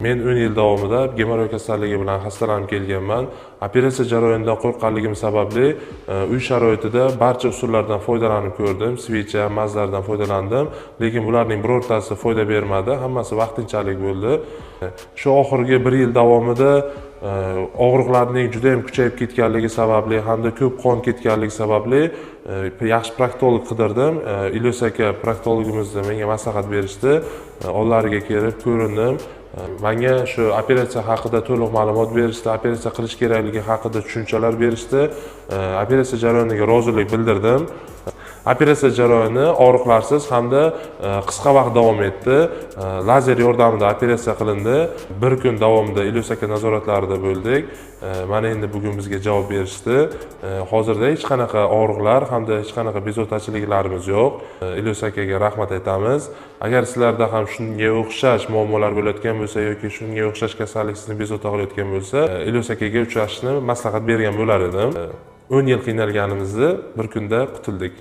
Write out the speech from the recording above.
Men 10 yil davomida gemoroy kasalligi bilan xastalanib kelganman. Operatsiya jarayonidan qo'rqqanligim sababli uy sharoitida barcha usullardan foydalanib ko'rdim. Svecha, mazlardan foydalandim, lekin bularning birortasi foyda bermadi. Hammasi vaqtinchalik bo'ldi. Shu oxirgi 1 yil davomida og'riqlarning juda ham kuchayib ketganligi sababli hamda ko'p qon ketganligi sababli yaxshi proktolog qidirdim. Ilyos aka proktologimiz menga maslahat berishdi. Ollariga kelib ko'rindim. Menga shu operatsiya haqida to'liq ma'lumot berishdi, operatsiya qilish kerakligi haqida tushunchalar berishdi. Operatsiya jarayoniga rozilik bildirdim. Operatsiya jarayoni og'riqlarsiz hamda qisqa vaqt davom etdi. Lazer yordamida operatsiya qilindi. 1 kun davomida Ilyos aka nazoratlarida bo'ldik. Mana endi bugun bizga javob berishdi. Hozirda hech qanaqa og'riqlar hamda hech qanaqa bezovtachiliklarimiz yo'q. Ilyos akaga rahmat aytamiz. Agar sizlarda ham shunga o'xshash muammolar bo'layotgan bo'lsa yoki shunga o'xshash kasallik sizni bezovta qilayotgan bo'lsa, Ilyos akaga uchrashishni maslahat bergan bo'lar edim. 10 yil qiynalganimizni bir kunda qutuldik.